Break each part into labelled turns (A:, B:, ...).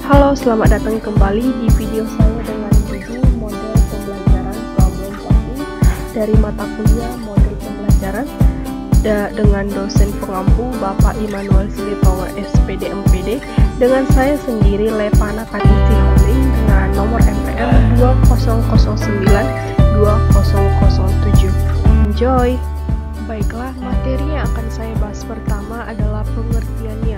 A: Halo, selamat datang kembali di video saya dengan judul model pembelajaran problem solving dari mata kuliah model pembelajaran dengan dosen pengampu Bapak Immanuel Silitonga SPD MPD, dengan saya sendiri Levana Katisi Holding dengan nomor MPM 2009-2007. Enjoy! Baiklah, materi yang akan saya bahas pertama adalah pengertiannya.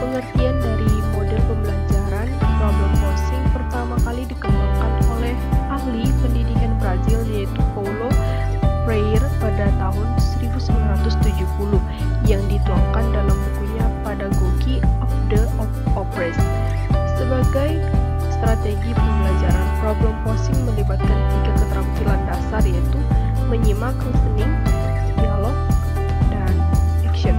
A: Pengertian dari model pembelajaran problem posing pertama kali dikembangkan oleh ahli pendidikan Brazil yaitu Paulo Freire pada tahun 1970 yang dituangkan dalam bukunya Pedagogy of the Oppressed. Sebagai strategi pembelajaran, problem posing melibatkan 3 keterampilan dasar yaitu menyimak, listening, dialog, dan action.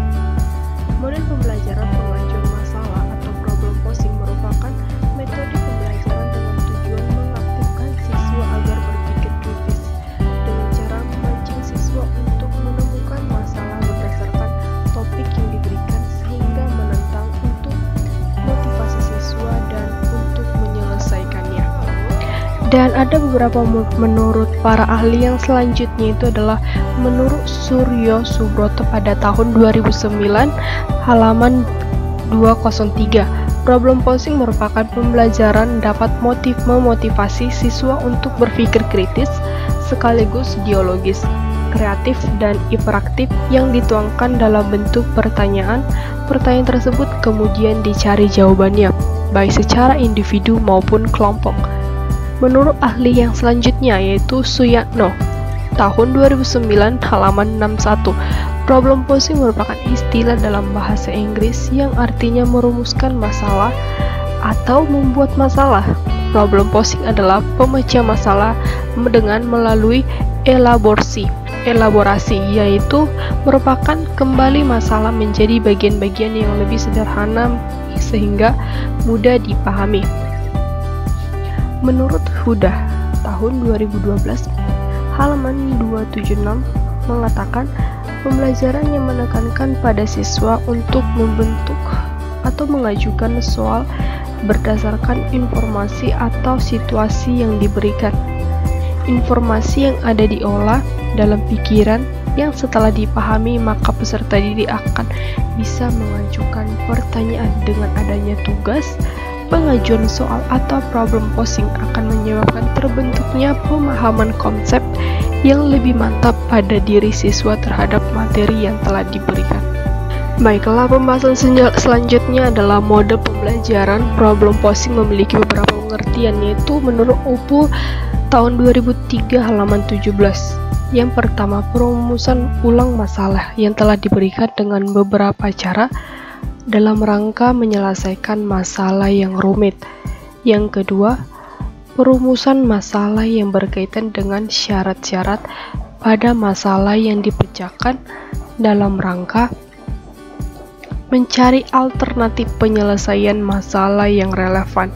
A: Model pembelajaran pengajuan masalah atau problem posing merupakan metode pembelajaran dengan tujuan mengaktifkan siswa agar berpikir kritis dengan cara memancing siswa untuk menemukan masalah berdasarkan topik yang diberikan sehingga menantang untuk motivasi siswa dan untuk menyelesaikannya. Dan ada beberapa menurut para ahli yang selanjutnya itu adalah menurut Suryo Subroto pada tahun 2009 halaman 203. Problem posing merupakan pembelajaran dapat memotivasi siswa untuk berpikir kritis sekaligus dialogis, kreatif dan hiperaktif yang dituangkan dalam bentuk pertanyaan. Pertanyaan tersebut kemudian dicari jawabannya, baik secara individu maupun kelompok. Menurut ahli yang selanjutnya yaitu Suyatno, tahun 2009 halaman 61, problem posing merupakan istilah dalam bahasa Inggris yang artinya merumuskan masalah atau membuat masalah. Problem posing adalah pemecah masalah dengan melalui elaborasi, yaitu merupakan kembali masalah menjadi bagian-bagian yang lebih sederhana sehingga mudah dipahami. Menurut Huda, tahun 2012, halaman 276 mengatakan pembelajaran yang menekankan pada siswa untuk membentuk atau mengajukan soal berdasarkan informasi atau situasi yang diberikan. Informasi yang ada diolah dalam pikiran yang setelah dipahami maka peserta didik akan bisa mengajukan pertanyaan. Dengan adanya tugas pengajuan soal atau problem posing akan menyebabkan terbentuknya pemahaman konsep yang lebih mantap pada diri siswa terhadap materi yang telah diberikan. Baiklah, pembahasan selanjutnya adalah model pembelajaran problem posing memiliki beberapa pengertian, yaitu menurut UPU tahun 2003 halaman 17. Yang pertama, perumusan ulang masalah yang telah diberikan dengan beberapa cara dalam rangka menyelesaikan masalah yang rumit. Yang kedua, perumusan masalah yang berkaitan dengan syarat-syarat pada masalah yang dipecahkan dalam rangka mencari alternatif penyelesaian masalah yang relevan.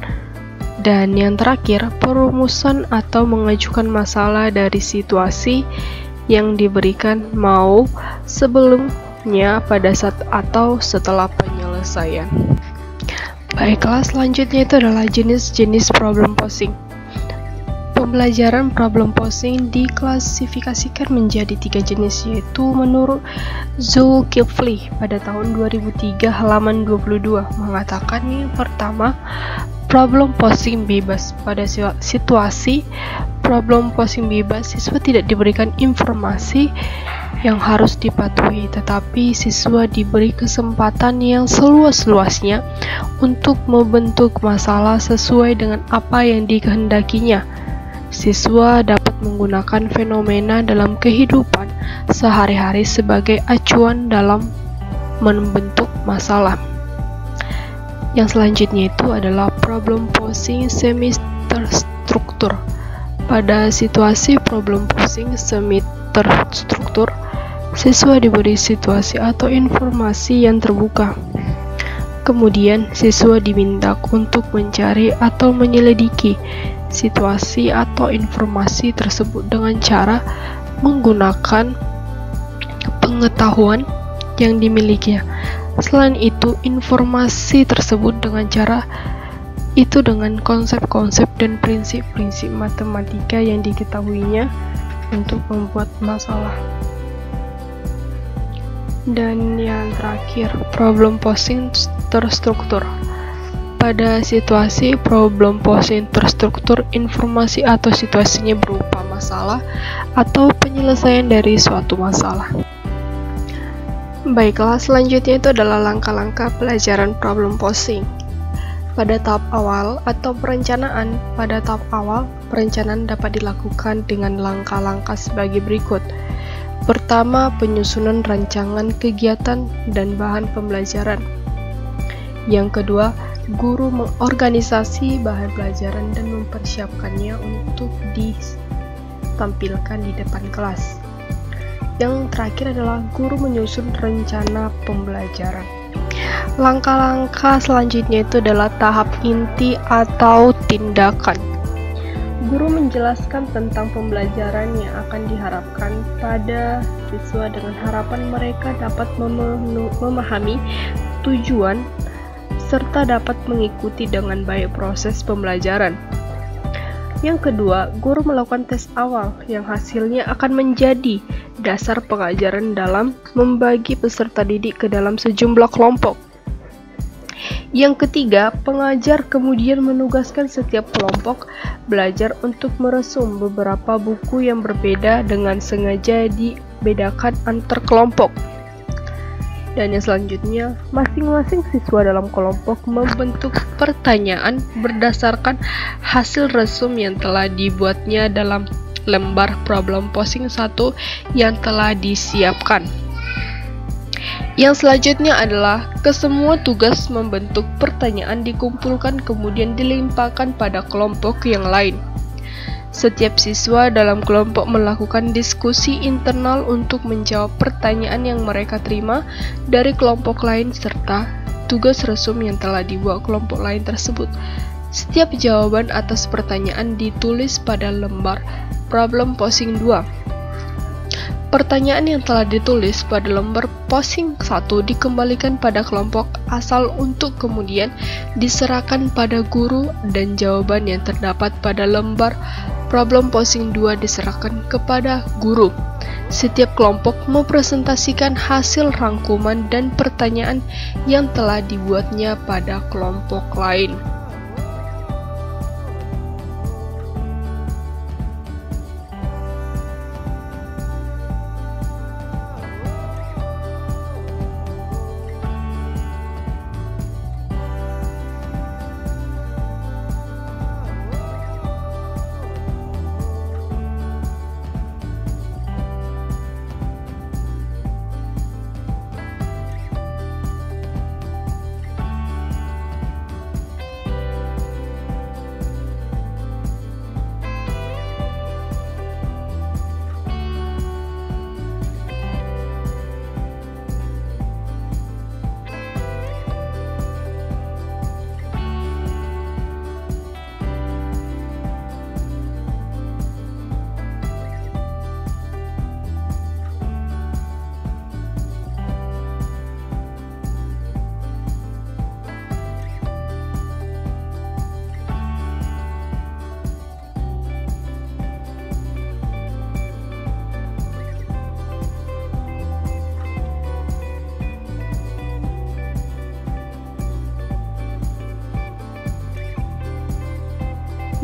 A: Dan yang terakhir, perumusan atau mengajukan masalah dari situasi yang diberikan mau sebelumnya, pada saat atau setelah penyelesaian. Baiklah, selanjutnya itu adalah jenis-jenis problem posing. Pembelajaran problem posing diklasifikasikan menjadi 3 jenis, yaitu menurut Zulkifli pada tahun 2003 halaman 22 mengatakan yang pertama, problem posing bebas. Pada situasi problem posing bebas, siswa tidak diberikan informasi yang harus dipatuhi, tetapi siswa diberi kesempatan yang seluas-luasnya untuk membentuk masalah sesuai dengan apa yang dikehendakinya. Siswa dapat menggunakan fenomena dalam kehidupan sehari-hari sebagai acuan dalam membentuk masalah. Yang selanjutnya itu adalah problem posing semi terstruktur. Pada situasi problem posing semi terstruktur, siswa diberi situasi atau informasi yang terbuka. Kemudian, siswa diminta untuk mencari atau menyelidiki situasi atau informasi tersebut dengan cara menggunakan pengetahuan yang dimilikinya. Selain itu, informasi tersebut dengan cara itu dengan konsep-konsep dan prinsip-prinsip matematika yang diketahuinya untuk membuat masalah. Dan yang terakhir, problem posing terstruktur. Pada situasi problem posing terstruktur, informasi atau situasinya berupa masalah atau penyelesaian dari suatu masalah. Baiklah, selanjutnya itu adalah langkah-langkah pelajaran problem posing. Pada tahap awal atau perencanaan, perencanaan dapat dilakukan dengan langkah-langkah sebagai berikut. Pertama, penyusunan rancangan kegiatan dan bahan pembelajaran. Yang kedua, guru mengorganisasi bahan pelajaran dan mempersiapkannya untuk ditampilkan di depan kelas. Yang terakhir adalah guru menyusun rencana pembelajaran. Langkah-langkah selanjutnya itu adalah tahap inti atau tindakan. Guru menjelaskan tentang pembelajaran yang akan diharapkan pada siswa dengan harapan mereka dapat memahami tujuan serta dapat mengikuti dengan baik proses pembelajaran. Yang kedua, guru melakukan tes awal yang hasilnya akan menjadi dasar pengajaran dalam membagi peserta didik ke dalam sejumlah kelompok. Yang ketiga, pengajar kemudian menugaskan setiap kelompok belajar untuk meresum beberapa buku yang berbeda dengan sengaja dibedakan antar kelompok. Dan yang selanjutnya, masing-masing siswa dalam kelompok membentuk pertanyaan berdasarkan hasil resum yang telah dibuatnya dalam lembar problem posing 1 yang telah disiapkan. Yang selanjutnya adalah kesemua tugas membentuk pertanyaan dikumpulkan kemudian dilimpahkan pada kelompok yang lain. Setiap siswa dalam kelompok melakukan diskusi internal untuk menjawab pertanyaan yang mereka terima dari kelompok lain serta tugas resum yang telah dibuat kelompok lain tersebut. Setiap jawaban atas pertanyaan ditulis pada lembar problem posing 2. Pertanyaan yang telah ditulis pada lembar posing 1 dikembalikan pada kelompok asal untuk kemudian diserahkan pada guru dan jawaban yang terdapat pada lembar problem posing 2 diserahkan kepada guru. Setiap kelompok mempresentasikan hasil rangkuman dan pertanyaan yang telah dibuatnya pada kelompok lain.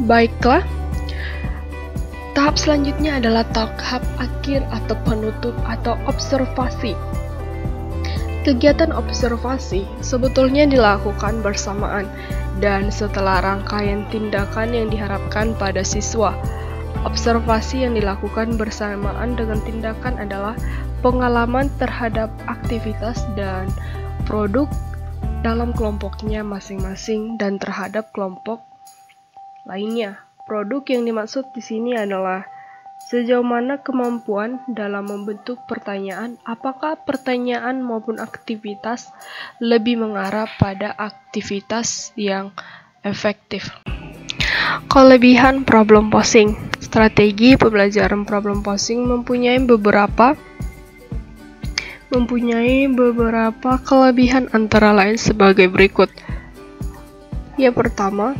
A: Baiklah, tahap selanjutnya adalah tahap akhir atau penutup atau observasi. Kegiatan observasi sebetulnya dilakukan bersamaan dan setelah rangkaian tindakan yang diharapkan pada siswa. Observasi yang dilakukan bersamaan dengan tindakan adalah pengalaman terhadap aktivitas dan produk dalam kelompoknya masing-masing dan terhadap kelompok lainnya. Produk yang dimaksud di sini adalah sejauh mana kemampuan dalam membentuk pertanyaan, apakah pertanyaan maupun aktivitas lebih mengarah pada aktivitas yang efektif. Kelebihan problem posing. Strategi pembelajaran problem posing mempunyai beberapa kelebihan antara lain sebagai berikut. Yang pertama,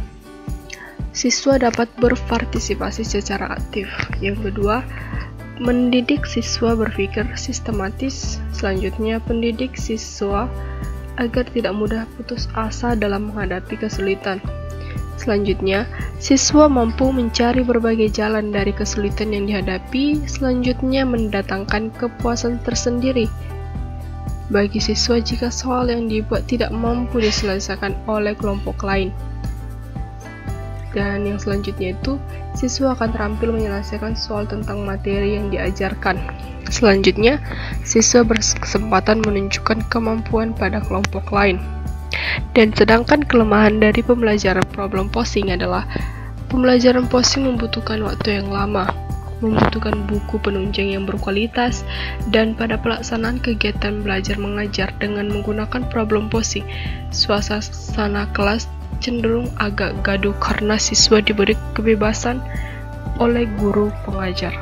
A: siswa dapat berpartisipasi secara aktif. Yang kedua, mendidik siswa berpikir sistematis. Selanjutnya, pendidik siswa agar tidak mudah putus asa dalam menghadapi kesulitan. Selanjutnya, siswa mampu mencari berbagai jalan dari kesulitan yang dihadapi. Selanjutnya, mendatangkan kepuasan tersendiri bagi siswa jika soal yang dibuat tidak mampu diselesaikan oleh kelompok lain. Dan yang selanjutnya itu, siswa akan terampil menyelesaikan soal tentang materi yang diajarkan. Selanjutnya, siswa berkesempatan menunjukkan kemampuan pada kelompok lain. Dan sedangkan kelemahan dari pembelajaran problem posing adalah pembelajaran posing membutuhkan waktu yang lama, membutuhkan buku penunjang yang berkualitas, dan pada pelaksanaan kegiatan belajar mengajar dengan menggunakan problem posing, suasana kelas cenderung agak gaduh karena siswa diberi kebebasan oleh guru pengajar.